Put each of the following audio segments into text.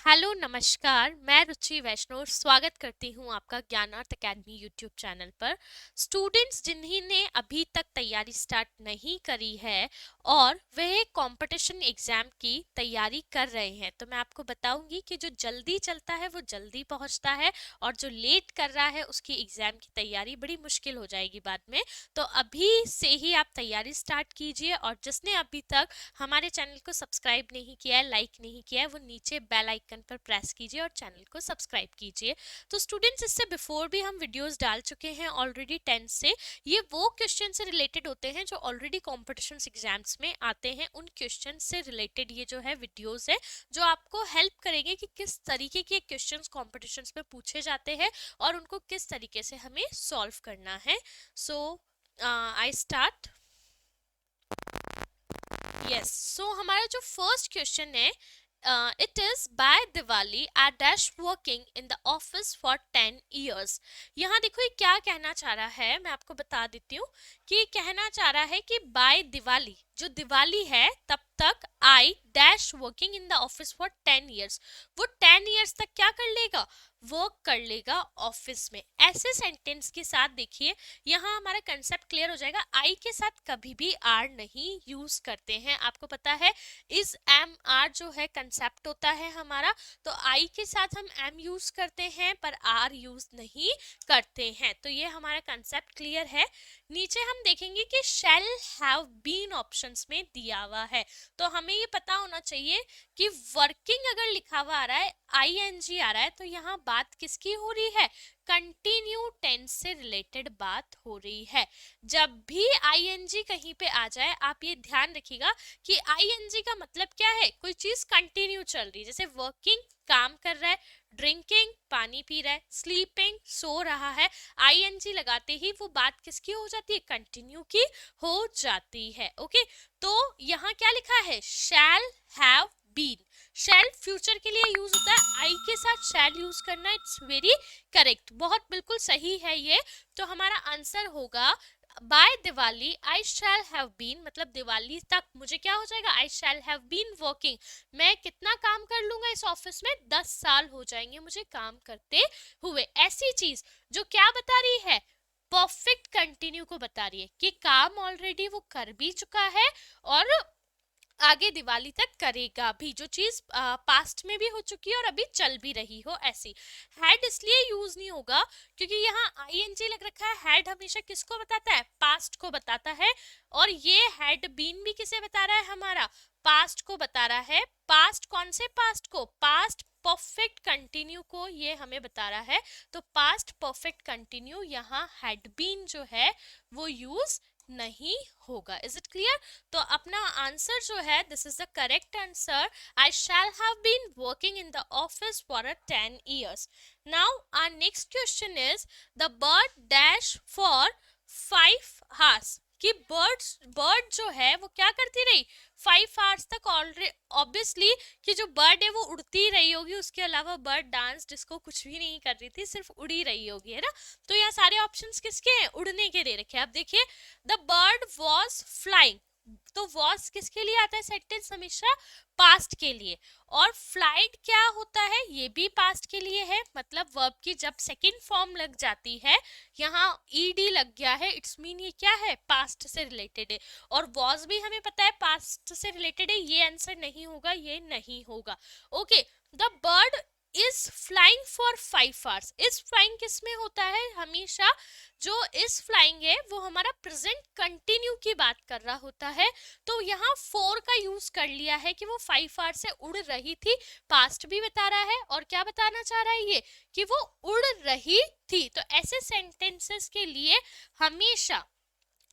Hello नमस्कार, मैं रुचि वैष्णव स्वागत करती हूँ आपका ज्ञानार्थ अकेडमी यूट्यूब चैनल पर। स्टूडेंट्स जिन्होंने अभी तक तैयारी स्टार्ट नहीं करी है और वह कंपटीशन एग्जाम की तैयारी कर रहे हैं, तो मैं आपको बताऊंगी कि जो जल्दी चलता है वो जल्दी पहुंचता है और जो लेट कर रहा है उसकी एग्जाम की तैयारी बड़ी मुश्किल हो जाएगी बाद में। तो अभी से ही आप तैयारी स्टार्ट कीजिए और जिसने अभी तक हमारे चैनल को सब्सक्राइब नहीं किया है, लाइक नहीं किया है, वो नीचे बेल आइकन पर प्रेस कीजिए और चैनल को सब्सक्राइब कीजिए। तो स्टूडेंट्स, इससे बिफोर भी हम वीडियोस डाल चुके हैं ऑलरेडी 10 से। ये वो क्वेश्चन से रिलेटेड होते हैं जो ऑलरेडी कॉम्पिटिशन एग्जाम्स में आते हैं। उन क्वेश्चन से रिलेटेड ये जो है वीडियोस है जो आपको हेल्प करेंगे कि किस तरीके के क्वेश्चंस कॉम्पिटिशन्स में पूछे जाते हैं और उनको किस तरीके से हमें सॉल्व करना है। सो आई स्टार्ट। यस, सो हमारा जो फर्स्ट क्वेश्चन है, it is by Diwali I dash working in the office for 10 years. यहाँ देखो ये क्या कहना चाह रहा है, मैं आपको बता देती हूँ कि कहना चाह रहा है कि बाय दिवाली, जो दिवाली है तब तक I dash working in the office for 10 years. वो 10 ईयर्स तक क्या कर लेगा? वर्क कर लेगा ऑफिस में। ऐसे सेंटेंस के साथ देखिए यहाँ हमारा कंसेप्ट क्लियर हो जाएगा। आई के साथ कभी भी आर नहीं यूज करते हैं, आपको पता है इस एम आर जो है कंसेप्ट होता है हमारा। तो आई के साथ हम एम यूज करते हैं पर आर यूज नहीं करते हैं। तो ये हमारा कंसेप्ट क्लियर है। नीचे हम देखेंगे कि शैल हैव बीन ऑप्शंस में दिया हुआ है, तो हमें ये पता होना चाहिए कि वर्किंग अगर लिखा हुआ आ रहा है, आई एन जी आ रहा है, तो यहाँ बात किसकी हो रही है? कंटिन्यू टेंस से रिलेटेड बात हो रही है। जब भी आईएनजी कहीं पे आ जाए आप ये ध्यान रखिएगा कि आईएनजी का मतलब क्या है? कोई चीज कंटिन्यू चल रही है, जैसे वर्किंग काम कर रहा है, ड्रिंकिंग पानी पी रहा है, स्लीपिंग सो रहा है। आईएनजी लगाते ही वो बात किसकी हो जाती है? कंटिन्यू की हो जाती है। ओके, तो यहाँ क्या लिखा है? Shall have been. Shall future के लिए यूज होता है, आई के साथ शैल यूज करना, इट्स वेरी करेक्ट, बहुत बिल्कुल सही है ये। तो हमारा आंसर होगा by Diwali I shall have been, मतलब दिवाली तक मुझे क्या हो जाएगा? I shall have been working. मैं कितना काम कर लूंगा इस ऑफिस में? 10 साल हो जाएंगे मुझे काम करते हुए। ऐसी चीज जो क्या बता रही है? परफेक्ट कंटिन्यू को बता रही है कि काम ऑलरेडी वो कर भी चुका है और आगे दिवाली तक करेगा भी, जो चीज पास्ट में भी हो चुकी है और अभी चल भी रही हो। ऐसी हैड इसलिए यूज नहीं होगा क्योंकि यहाँ आईएनजी लग रखा है। हैड हमेशा किसको बताता है? पास्ट को बताता है। और ये हैड बीन भी किसे बता रहा है? हमारा पास्ट को बता रहा है। पास्ट कौन से पास्ट को? पास्ट परफेक्ट कंटिन्यू को ये हमें बता रहा है। तो पास्ट परफेक्ट कंटिन्यू यहाँ हैड बीन जो है वो यूज नहीं होगा। Is it clear? तो अपना आंसर जो है, this is the correct answer, I shall have been working in the office for 10 years. Now our next question is the bird dash for 5 hours. कि बर्ड जो है वो क्या करती रही 5 आवर्स तक? ऑलरेडी ऑब्वियसली कि जो बर्ड है वो उड़ती रही होगी, उसके अलावा बर्ड डांस डिस्को कुछ भी नहीं कर रही थी, सिर्फ उड़ी रही होगी, है ना। तो यहाँ सारे ऑप्शंस किसके हैं? उड़ने के दे रखे हैं। अब देखिए द बर्ड वॉज फ्लाइंग, तो वॉज किसके लिए आता है सेंटेंस? हमेशा पास्ट के लिए। और फ्लाइट क्या होता है? ये भी पास्ट के लिए है, मतलब वर्ब की जब सेकंड फॉर्म लग जाती है, यहाँ ईडी लग गया है, इट्स मीन ये क्या है? पास्ट से रिलेटेड है। और वॉज भी हमें पता है पास्ट से रिलेटेड है, ये आंसर नहीं होगा, ये नहीं होगा। Okay, the bird is flying for 5 hours. Is flying kiss में होता है? हमेशा जो इज फ्लाइंग है वो हमारा प्रेजेंट कंटिन्यू की बात कर रहा होता है। तो यहाँ 4 का यूज कर लिया है कि वो 5 आवर्स से उड़ रही थी, पास्ट भी बता रहा है और क्या बताना चाह रहा है ये? कि वो उड़ रही थी। तो ऐसे सेंटेंसेस के लिए हमेशा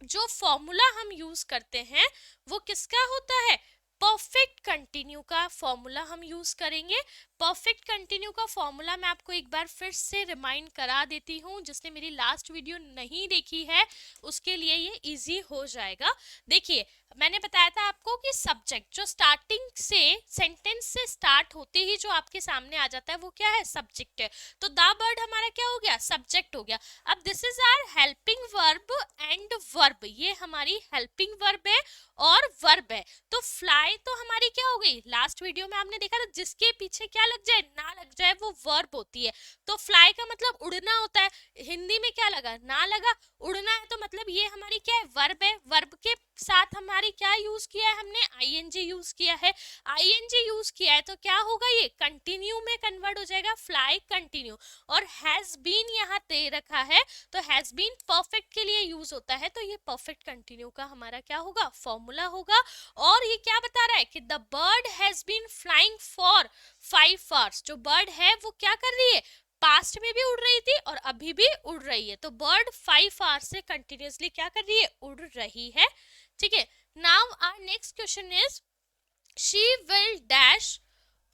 जो फॉर्मूला हम यूज करते हैं वो किसका होता है? परफेक्ट कंटिन्यू का फॉर्मूला हम यूज करेंगे। परफेक्ट कंटिन्यू का फॉर्मूला मैं आपको एक बार फिर से रिमाइंड करा देती हूँ, जिसने मेरी लास्ट वीडियो नहीं देखी है उसके लिए ये इजी हो जाएगा। देखिए मैंने बताया था आपको कि सब्जेक्ट जो स्टार्टिंग से सेंटेंस से स्टार्ट होते ही जो आपके सामने आ जाता है वो क्या है, सब्जेक्ट है। तो द बर्ड हमारा क्या हो गया, सब्जेक्ट हो गया। अब this is our helping verb and verb, ये हमारी हेल्पिंग वर्ब है और वर्ब है। तो फ्लाई तो हमारी क्या हो गई, लास्ट वीडियो में आपने देखा था जिसके पीछे क्या लग जाए, ना लग जाए, वो वर्ब होती है। तो फ्लाई का मतलब उड़ना होता है, हिंदी में क्या लगा, ना लगा, उड़ना है, तो मतलब ये हमारी क्या है, वर्ब है। वर्ब के साथ हमारी क्या यूज किया है हमने, आईएनजी यूज किया है। आईएनजी यूज किया है तो क्या होगा, ये कंटिन्यू में कन्वर्ट हो जाएगा, फ्लाई कंटिन्यू। और हैज बीन यहाँ दे रखा है तो हैज बीन परफेक्ट के लिए यूज होता है, तो ये परफेक्ट कंटिन्यू का हमारा क्या होगा, फॉर्मूला होगा। और ये क्या बता रहा है कि the bird has been flying for 5 hours, जो बर्ड है वो क्या कर रही है, पास्ट में भी उड़ रही थी और अभी भी उड़ रही है। तो बर्ड 5 आवर्स से कंटिन्यूअसली क्या कर रही है, उड़ रही है। ठीक है, now our next question is she will dash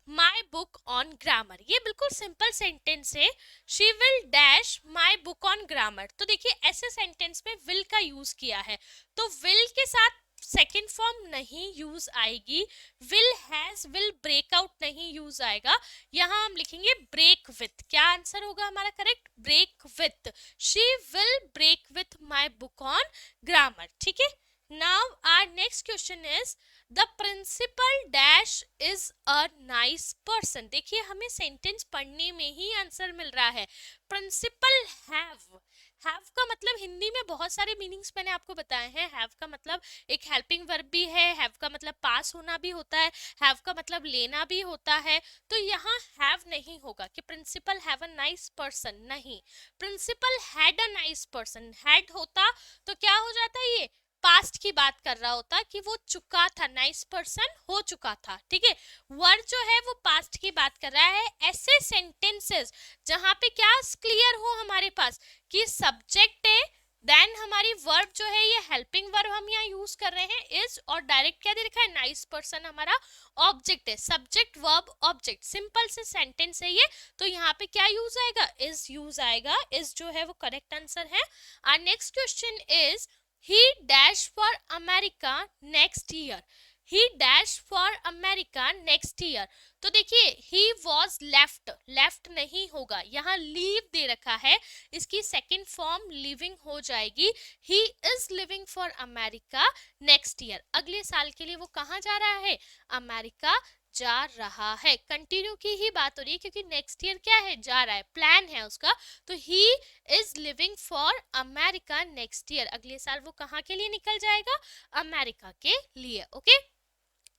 my book on grammar. ये बिल्कुल सिंपल सेंटेंस है, she will dash my book on grammar. तो देखिए ऐसे सेंटेंस में विल का यूज किया है, तो विल के साथ सेकेंड फॉर्म नहीं यूज आएगी, विल हैज विल ब्रेकआउट नहीं यूज आएगा, यहाँ हम लिखेंगे ब्रेक विथ। क्या आंसर होगा हमारा correct, break with, she will break with my book on grammar. ठीक है, now our next question is the principal dash is a nice person. देखिए हमें सेंटेंस पढ़ने में ही आंसर मिल रहा है, प्रिंसिपल हैव। हैव का मतलब हिंदी में बहुत सारे मीनिंग्स मैंने आपको बताए हैं। हैव का मतलब एक हेल्पिंग वर्ब भी है, हैव का मतलब पास होना भी होता है, हैव का मतलब लेना भी होता है। तो यहाँ हैव नहीं होगा कि principal have a nice person, नहीं, principal had a nice person. Had होता तो क्या हो जाता है, ये पास्ट की बात कर रहा होता कि वो चुका था, नाइस पर्सन हो चुका था। ठीक है, वर्ड जो है वो पास्ट की बात कर रहा है। ऐसे सेंटेंसेस जहां पे क्या क्लियर हो हमारे पास कि सब्जेक्ट है, देन हमारी वर्ब जो है ये हेल्पिंग वर्ब हम यहाँ यूज कर रहे हैं इज, और डायरेक्ट क्या दे रखा है, नाइस पर्सन हमारा ऑब्जेक्ट है, सब्जेक्ट वर्ब ऑब्जेक्ट, सिंपल से सेंटेंस है ये। तो यहाँ पे क्या यूज आएगा, इज यूज आएगा, इज जो है वो करेक्ट आंसर है। और next question is he dash for America next year, he dash for America next year। तो देखिए he was left, left नहीं होगा, यहाँ leave दे रखा है, इसकी सेकेंड फॉर्म लिविंग हो जाएगी, he is living for America next year। अगले साल के लिए वो कहाँ जा रहा है, अमेरिका जा रहा है। कंटिन्यू की ही बात हो रही है क्योंकि नेक्स्ट ईयर क्या है, जा रहा है, प्लान है उसका। तो he is living for America next year, अगले साल वो कहाँ के लिए निकल जाएगा, अमेरिका के लिए। Okay,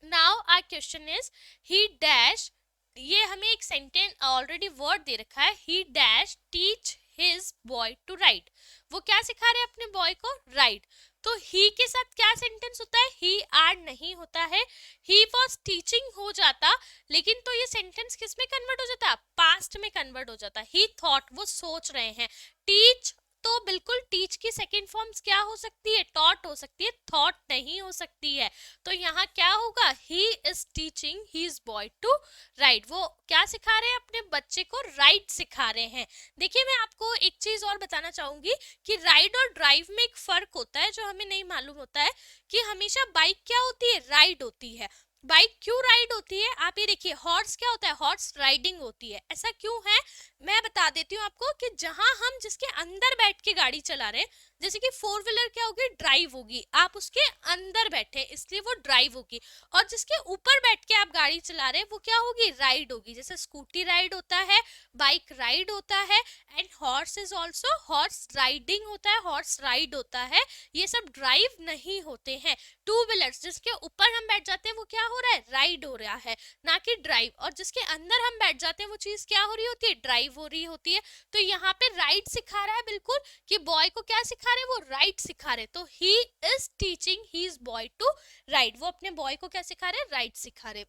now our question is he dash, ये हमें एक सेंटेंस ऑलरेडी वर्ड दे रखा है, he dash teach his boy to write. वो क्या सिखा रहे हैं अपने बॉय को, राइट। तो ही के साथ क्या सेंटेंस होता है, ही आर नहीं होता है, ही वॉज टीचिंग हो जाता, लेकिन तो ये सेंटेंस किस में कन्वर्ट हो जाता, पास्ट में कन्वर्ट हो जाता। ही थॉट, वो सोच रहे हैं। टीच तो बिल्कुल टीच की सेकेंड फॉर्म्स क्या हो सकती है, टॉट हो सकती है, थॉट नहीं हो सकती है। तो यहाँ क्या होगा, he is teaching his boy to write. वो क्या सिखा रहे हैं, अपने बच्चे को राइट सिखा रहे हैं। देखिए मैं आपको एक चीज और बताना चाहूंगी कि राइड और ड्राइव में एक फर्क होता है जो हमें नहीं मालूम होता है, कि हमेशा बाइक क्या होती है, राइड होती है। बाइक क्यों राइड होती है, आप ये देखिए, हॉर्स क्या होता है, हॉर्स राइडिंग होती है। ऐसा क्यों है, मैं बता देती हूँ आपको कि जहां हम जिसके अंदर बैठ के गाड़ी चला रहे हैं, जैसे कि 4 व्हीलर क्या होगी, ड्राइव होगी, आप उसके अंदर बैठे इसलिए वो ड्राइव होगी। और जिसके ऊपर बैठ के आप गाड़ी चला रहे हैं वो क्या होगी, राइड होगी। जैसे स्कूटी राइड होता है, बाइक राइड होता है, and horse is also, horse riding होता है, हॉर्स राइड होता है। ये सब ड्राइव नहीं होते हैं। 2 व्हीलर्स जिसके ऊपर हम बैठ जाते हैं वो क्या हो रहा है, राइड हो रहा है, ना कि ड्राइव। और जिसके अंदर हम बैठ जाते हैं वो चीज क्या हो रही होती है, ड्राइव हो रही होती है। तो यहाँ पे राइट सिखा रहा है बिल्कुल, कि बॉय को क्या सिखा रहे, वो राइट सिखा रहे। तो he is teaching his boy to write, वो अपने बॉय को क्या सिखा रहे, राइट सिखा रहे।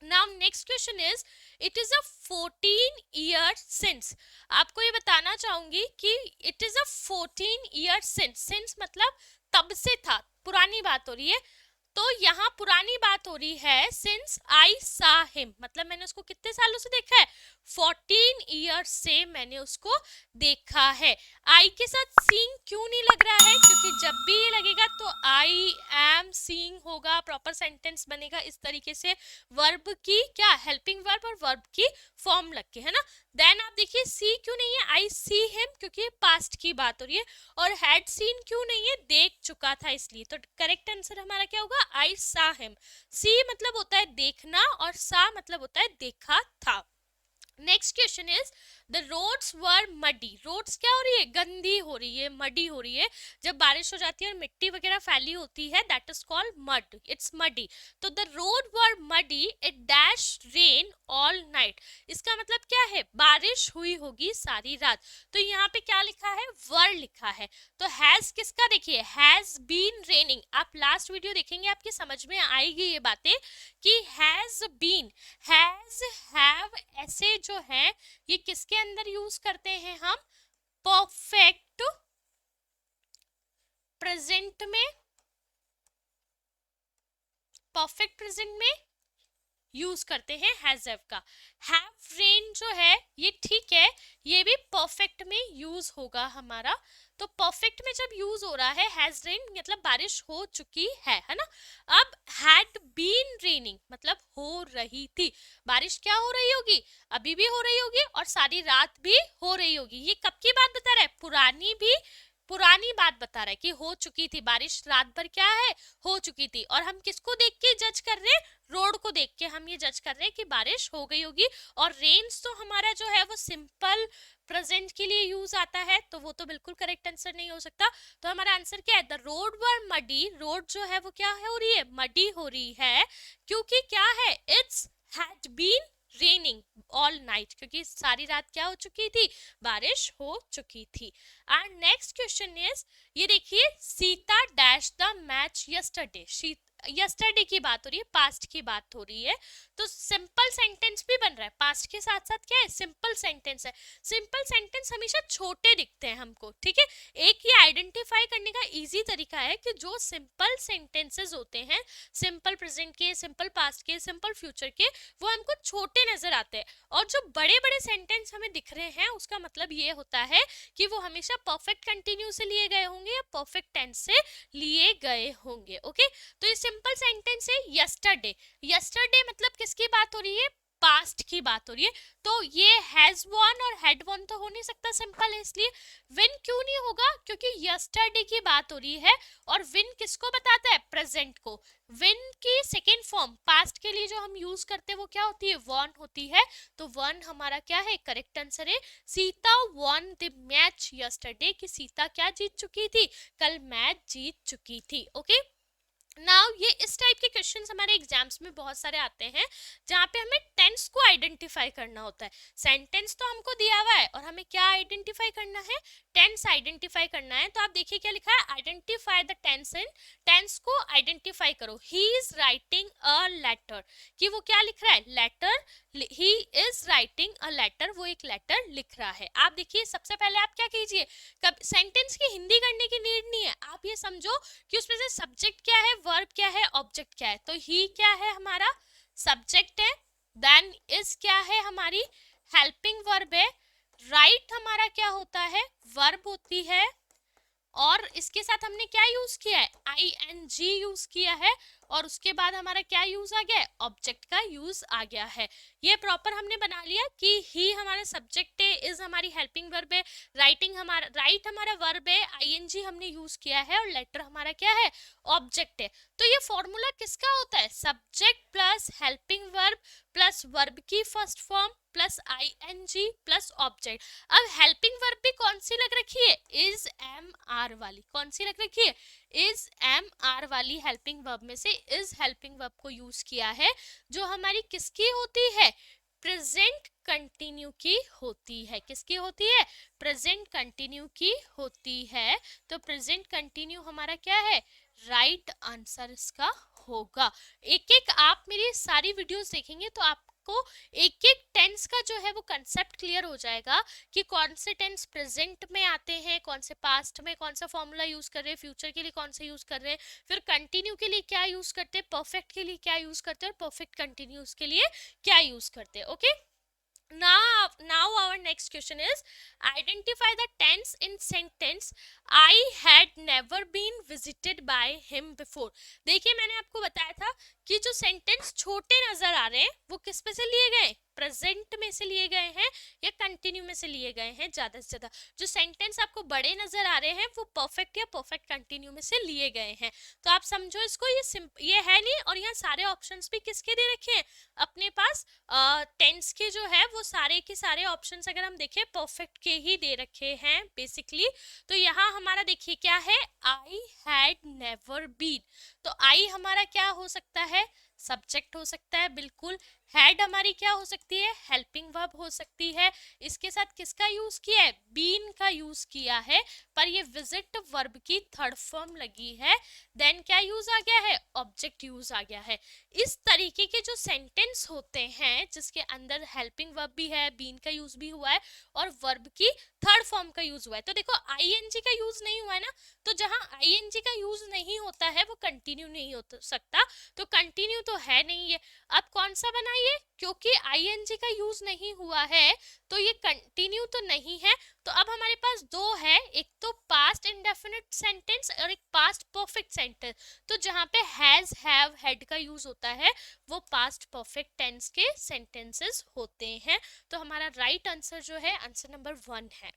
Now next question is it is a 14 year since. आपको ये बताना चाहूंगी कि it is a 14 year since मतलब तब से था, पुरानी बात हो रही है। तो यहाँ पुरानी बात हो रही है, सिंस आई सा हिम, मतलब मैंने उसको कितने सालों से देखा है, 14 ईयर्स से मैंने उसको देखा है। आई के साथ सीइंग क्यों नहीं लग रहा है? क्योंकि जब भी ये लगेगा तो आई एम सीइंग होगा, प्रॉपर सेंटेंस बनेगा इस तरीके से, वर्ब की क्या हेल्पिंग वर्ब और वर्ब की फॉर्म लग के, है ना। देन आप देखिए सी क्यों नहीं है? आई सी हिम, क्योंकि पास्ट की बात हो रही है। और हैड सीन क्यों नहीं है? देख चुका था इसलिए। तो करेक्ट आंसर हमारा क्या होगा? आई सा हिम। सी मतलब होता है देखना और सा मतलब होता है देखा था। Next question is the roads were muddy. Roads क्या हो रही है? गंदी हो रही है, मडी हो रही है। जब बारिश हो जाती है और मिट्टी वगैरह फैली होती है, that is called mud, it's muddy. तो the road were muddy, it dash rain all night. इसका मतलब क्या है? बारिश हुई होगी सारी रात। तो यहाँ पे क्या लिखा है? वर लिखा है। तो हैज किसका? देखिए हैज बीन रेनिंग। आप लास्ट वीडियो देखेंगे आपकी समझ में आएगी ये बातें कि हैज बीन, हैज, हैव, ऐसे जो है ये किसके अंदर यूज करते हैं हम? परफेक्ट प्रेजेंट में, परफेक्ट प्रेजेंट में यूज करते हैं हैज हैव का। हैव रेन जो है ये ठीक है, ये भी परफेक्ट में यूज होगा हमारा। तो परफेक्ट में जब यूज हो रहा है हैज रेन मतलब बारिश हो चुकी है ना। अब हैड बीन रेनिंग मतलब हो रही थी। बारिश क्या हो रही होगी? अभी भी हो रही होगी और सारी रात भी हो रही होगी। ये कब की बात बता रहा है? पुरानी बात बता रहा है कि हो चुकी थी बारिश, रात भर क्या है? हो चुकी थी। और हम किसको देख के जज कर रहे हैं? रोड को देख के हम ये जज कर रहे हैं कि बारिश हो गई होगी। और रेन्स तो हमारा जो है वो सिंपल प्रेजेंट के लिए यूज आता है, तो वो तो बिल्कुल करेक्ट आंसर नहीं हो सकता। तो हमारा आंसर क्या है? The road were muddy. Road जो है वो क्या हो रही है? मडी हो रही है, क्योंकि क्या है? It's had been raining all night, क्योंकि सारी रात क्या हो चुकी थी? बारिश हो चुकी थी। एंड नेक्स्ट क्वेश्चन इज, ये देखिए Sita dash the match yesterday. Yesterday की बात हो रही है, पास्ट की बात हो रही है। तो सिंपल सेंटेंस भी बन रहा है, पास्ट के साथ साथ क्या है? सिंपल सेंटेंस है। सिंपल सेंटेंस हमेशा छोटे दिखते हैं हमको, ठीक है। एक ये आइडेंटिफाई करने का इजी तरीका है कि जो सिंपल सेंटेंसेस होते हैं, सिंपल प्रेजेंट के, सिंपल पास्ट के, सिंपल फ्यूचर के, वो हमको छोटे नजर आते हैं। और जो बड़े बड़े सेंटेंस हमें दिख रहे हैं उसका मतलब ये होता है कि वो हमेशा परफेक्ट कंटिन्यू से लिए गए होंगे या परफेक्ट टेंस से लिए गए होंगे। ओके, तो ये सिंपल सेंटेंस है यस्टरडे। यस्टरडे मतलब किसकी बात हो रही है? पास्ट की बात हो रही है। तो ये हैज वन और हैड वन तो हो नहीं सकता, सिंपल है इसलिए। विन क्यों नहीं होगा? क्योंकि यस्टरडे की बात हो रही है और विन किसको बताता है? प्रेजेंट को। विन की सेकेंड फॉर्म पास्ट के लिए जो हम यूज करते हैं वो क्या होती है? वन होती है। तो वन हमारा क्या है? करेक्ट आंसर है। Sita one the match yesterday, कि सीता क्या जीत चुकी थी? कल मैच जीत चुकी थी। ओके, नाउ ये इस टाइप के क्वेश्चंस हमारे एग्जाम्स में बहुत सारे आते हैं जहाँ पे हमें टेंस को आइडेंटिफाई करना होता है। सेंटेंस तो हमको दिया हुआ है और हमें क्या आइडेंटिफाई करना है? टेंस आइडेंटिफाई करना है। तो आप देखिए क्या लिखा है? Identify the tense in, tense को आइडेंटिफाई करो। He is writing a letter, कि वो क्या लिख रहा है? Letter. He is writing a letter, वो एक लेटर लिख रहा है। आप देखिए सबसे पहले आप क्या कीजिए, कब सेंटेंस की हिंदी करने की नीड नहीं है, आप ये समझो कि उसमें से सब्जेक्ट क्या है, वर्ब क्या है, ऑब्जेक्ट क्या है। तो ही क्या है? हमारा सब्जेक्ट है। देन इज क्या है? हमारी हेल्पिंग वर्ब है। राइट हमारा क्या होता है? वर्ब होती है। और इसके साथ हमने क्या यूज किया है? ING यूज किया है। और उसके बाद हमारा क्या यूज आ गया है? ऑब्जेक्ट का यूज आ गया है। ये प्रॉपर हमने बना लिया कि ही हमारा सब्जेक्ट है, इज हमारी हेल्पिंग वर्ब है, राइटिंग हमारा, राइट हमारा वर्ब है, ING हमने यूज किया है और लेटर हमारा क्या है? ऑब्जेक्ट है। तो ये फॉर्मूला किसका होता है? Subject plus helping verb plus verb की first form plus ING plus object. अब हेल्पिंग वर्ब भी कौन सी लग रखी है? इज MR वाली। कौन सी लग रखी है? इज MR वाली हेल्पिंग वर्ब में से इज हेल्पिंग वर्ब को यूज किया है, जो हमारी किसकी होती है? प्रेजेंट कंटिन्यू की होती है। किसकी होती है? प्रेजेंट कंटिन्यू की होती है। तो प्रेजेंट कंटिन्यू हमारा क्या है? राइट आंसर इसका होगा। एक एक आप मेरी सारी वीडियोस देखेंगे तो आपको एक एक टेंस का जो है वो कंसेप्ट क्लियर हो जाएगा कि कौन से टेंस प्रेजेंट में आते हैं, कौन से पास्ट में कौन सा फॉर्मूला यूज कर रहे हैं, फ्यूचर के लिए कौन सा यूज कर रहे हैं, फिर कंटिन्यू के लिए क्या यूज करते हैं, परफेक्ट के लिए क्या यूज करते हैं और परफेक्ट कंटिन्यूस के लिए क्या यूज करते हैं। Okay, Now our next question is identify the tense in sentence I had never been visited by him before. देखिए मैंने आपको बताया था कि जो सेंटेंस छोटे नजर आ रहे हैं वो किस पे से लिए गए, प्रेजेंट में से लिए गए हैं या कंटिन्यू में से लिए गए हैं ज्यादा से ज्यादा। जो सेंटेंस आपको बड़े नजर आ रहे हैं वो परफेक्ट या परफेक्ट कंटिन्यू में से लिए गए हैं। तो आप समझो इसको, ये है नहीं, और यहाँ सारे ऑप्शंस भी किसके दे रखे हैं अपने पास, टेंस के जो है वो सारे के सारे ऑप्शंस अगर हम देखें परफेक्ट के ही दे रखे हैं बेसिकली। तो यहाँ हमारा देखिए क्या है, आई हैड नेवर बीन। तो आई हमारा क्या हो सकता है, सब्जेक्ट हो सकता है बिल्कुल। हैड हमारी क्या हो सकती है, हेल्पिंग वर्ब हो सकती है। इसके साथ किसका यूज किया है, बीन का यूज किया है, पर ये विजिट वर्ब की थर्ड फॉर्म लगी है। देन क्या यूज आ गया है, ऑब्जेक्ट यूज आ गया है। इस तरीके के जो सेंटेंस होते हैं जिसके अंदर हेल्पिंग वर्ब भी है, बीन का यूज भी हुआ है और वर्ब की थर्ड फॉर्म का यूज हुआ है। तो देखो आईएनजी का यूज नहीं हुआ है ना, तो जहां आईएनजी का यूज नहीं होता है वो कंटिन्यू नहीं हो सकता, तो कंटिन्यू तो है नहीं है। अब कौन सा बनाइए, क्योंकि आईएनजी का यूज नहीं हुआ है तो ये कंटिन्यू तो नहीं है। तो अब हमारे पास दो है, एक तो पास्ट इंडेफिनिट सेंटेंस और एक पास्ट परफेक्ट सेंटेंस। तो जहां पे हैज, हैव, हैड का यूज होता है वो पास्ट परफेक्ट टेंस के सेंटेंसेस होते हैं। तो हमारा राइट आंसर जो है आंसर नंबर 1 है।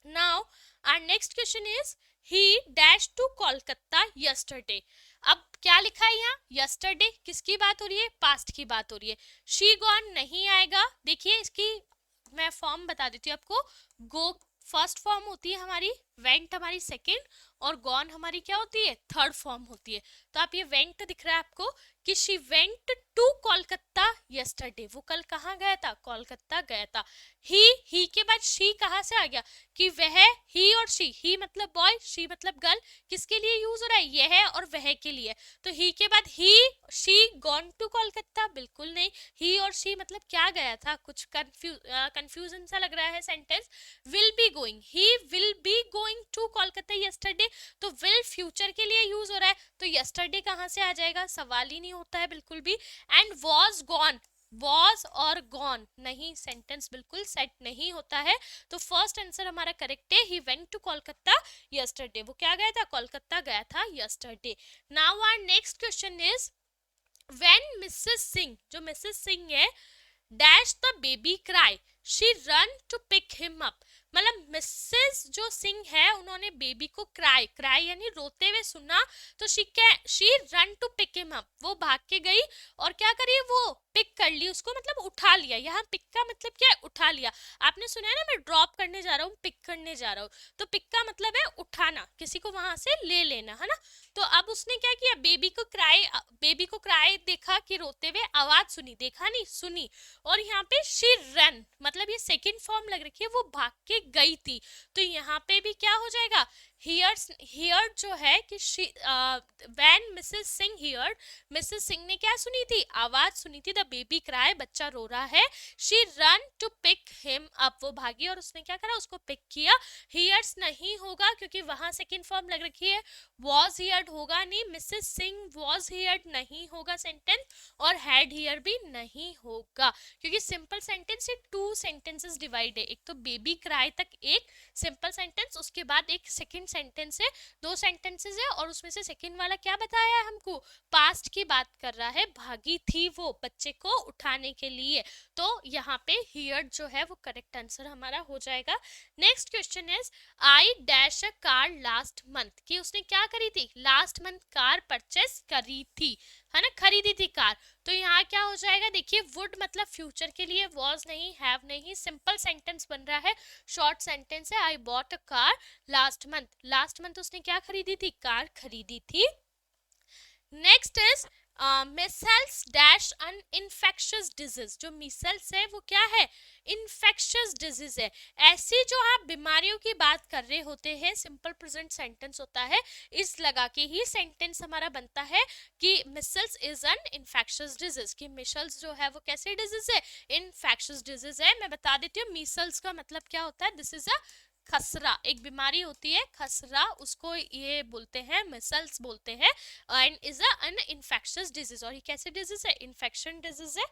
Now our next question is he dash to Kolkata yesterday. अब क्या लिखा है यहाँ, यस्टरडे किसकी बात हो रही है, पास्ट की बात हो रही है। शी गॉन नहीं आएगा, देखिए इसकी मैं फॉर्म बता देती हूँ आपको। गो फर्स्ट फॉर्म होती है हमारी, वेंट हमारी सेकेंड, और गॉन हमारी क्या होती है, थर्ड फॉर्म होती है। तो आप ये वेंट दिख रहा है आपको कि she went to Kolkata yesterday, वो कल कहाँ गया था, कोलकाता गया था। ही के बाद शी कहाँ से आ गया कि वह, ही और शी, ही मतलब बॉय, शी मतलब गर्ल, किसके लिए यूज हो रहा है, यह और वह के लिए। तो ही के बाद ही, शी गॉन टू कोलकाता, बिल्कुल नहीं। ही और शी मतलब क्या गया था, कुछ कंफ्यूजन सा लग रहा है sentence. Will be going, he will be going to Kolkata yesterday, तो विल फ्यूचर के लिए यूज हो रहा है, तो यस्टरडे कहाँ से आ जाएगा, सवाल ही नहीं होता है बिल्कुल भी। एंड वॉज गॉन, वॉज और गॉन नहीं, सेंटेंस बिल्कुल सेट नहीं होता है। तो फर्स्ट आंसर हमारा करेक्ट है, he went to Kolkata yesterday, वो क्या गया था, कोलकाता गया था yesterday. Now our next question is when Mrs Singh, जो मिसेस सिंह है, dash the baby cry, she run to pick him up. मतलब मिसेस जो सिंह है उन्होंने बेबी को क्राई, क्राई यानी रोते हुए सुना, तो she run to pick him up, वो भाग के गई और क्या करी, वो पिक कर ली उसको, मतलब उठा लिया। यहाँ पिक का मतलब क्या है, उठा लिया। आपने सुना है ना, मैं ड्रॉप करने जा रहा हूँ, पिक करने जा रहा हूँ, तो पिक का मतलब है उठाना, किसी को वहां से ले लेना, है ना। तो अब उसने क्या किया, बेबी को क्राई देखा कि रोते हुए, आवाज सुनी, देखा नहीं सुनी, और यहाँ पे शी रन मतलब ये सेकंड फॉर्म लग रखी है, वो भाग के गई थी। तो यहाँ पे भी क्या हो जाएगा, हियर जो है कि when Mrs Singh here, Mrs Singh ने क्या सुनी थी, आवाज सुनी थी, द बेबी क्राई, बच्चा रो रहा है। She run to pick him up, वो भागी और उसने क्या करा, उसको पिक किया। हियर्स नहीं होगा क्योंकि वहां सेकंड फॉर्म लग रखी है, वॉज हियर्ड होगा नहीं, मिसेस सिंह वॉज हियर्ड नहीं होगा सेंटेंस, और हैड हियर भी नहीं होगा, क्योंकि सिंपल सेंटेंस से टू सेंटेंसेस डिवाइड है, एक तो बेबी क्राई तक एक सिंपल सेंटेंस, उसके बाद एक सेकंड सेंटेंस है, दो सेंटेंसेस है, और उसमें से सेकंड वाला क्या बताया है हमको, पास्ट की बात कर रहा है, भागी थी वो बच्चे को उठाने के लिए। तो यहाँ पे हियर जो है वो करेक्ट आंसर हमारा हो जाएगा। Next question is I dash a car last month, कि उसने क्या करी थी, लास्ट मंथ कार परचेस करी थी, है ना, खरीदी थी कार। तो यहाँ क्या हो जाएगा, देखिए वुड मतलब फ्यूचर के लिए, वॉज नहीं, हैव नहीं, सिंपल सेंटेंस बन रहा है, शॉर्ट सेंटेंस है, I bought a car last month, last month उसने क्या खरीदी थी, कार खरीदी थी। Next is measles dash an infectious disease, जो मिसल्स है वो क्या है, इन्फेक्शियस डिजीज है। ऐसी जो आप बीमारियों की बात कर रहे होते हैं, सिंपल प्रेजेंट सेंटेंस होता है, इस लगा के ही सेंटेंस हमारा बनता है कि micelles is an infectious disease, कि मिसल्स जो है वो कैसे डिजीज है, इन्फेक्शियस डिजीज है। मैं बता देती हूँ मिसल्स का मतलब क्या होता है, दिस इज अ खसरा, एक बीमारी होती है खसरा, उसको ये बोलते हैं, मिसल्स बोलते हैं, and is an infectious disease, और ये कैसे डिजीज है, इन्फेक्शन डिजीज है।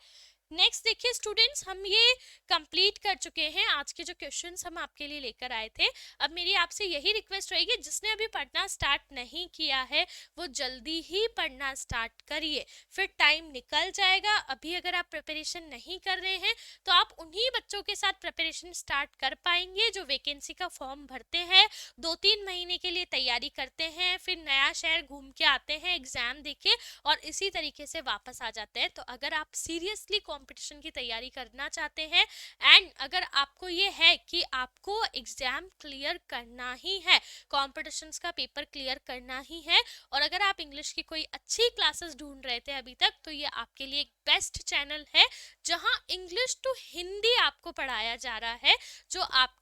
नेक्स्ट देखिए स्टूडेंट्स, हम ये कंप्लीट कर चुके हैं आज के जो क्वेश्चंस हम आपके लिए लेकर आए थे। अब मेरी आपसे यही रिक्वेस्ट रहेगी, जिसने अभी पढ़ना स्टार्ट नहीं किया है वो जल्दी ही पढ़ना स्टार्ट करिए, फिर टाइम निकल जाएगा। अभी अगर आप प्रिपरेशन नहीं कर रहे हैं तो आप उन्हीं बच्चों के साथ प्रिपरेशन स्टार्ट कर पाएंगे जो वैकेंसी का फॉर्म भरते हैं, 2-3 महीने के लिए तैयारी करते हैं, फिर नया शहर घूम के आते हैं एग्जाम देके और इसी तरीके से वापस आ जाते हैं। तो अगर आप सीरियसली कंपटीशन की तैयारी करना चाहते हैं एंड अगर आपको ये है कि आपको एग्जाम क्लियर करना ही है, कॉम्पिटिशन्स का पेपर क्लियर करना ही है, और अगर आप इंग्लिश की कोई अच्छी क्लासेस ढूंढ रहे थे अभी तक, तो ये आपके लिए एक बेस्ट चैनल है जहां इंग्लिश टू हिंदी आपको पढ़ाया जा रहा है, जो आपको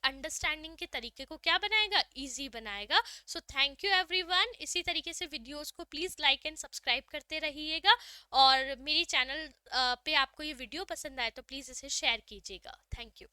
अंडरस्टैंडिंग के तरीके को क्या बनाएगा, इजी बनाएगा। So thank you everyone. इसी तरीके से वीडियोस को प्लीज लाइक एंड सब्सक्राइब करते रहिएगा, और मेरी चैनल पे आपको ये वीडियो पसंद आए तो प्लीज इसे शेयर कीजिएगा। Thank you.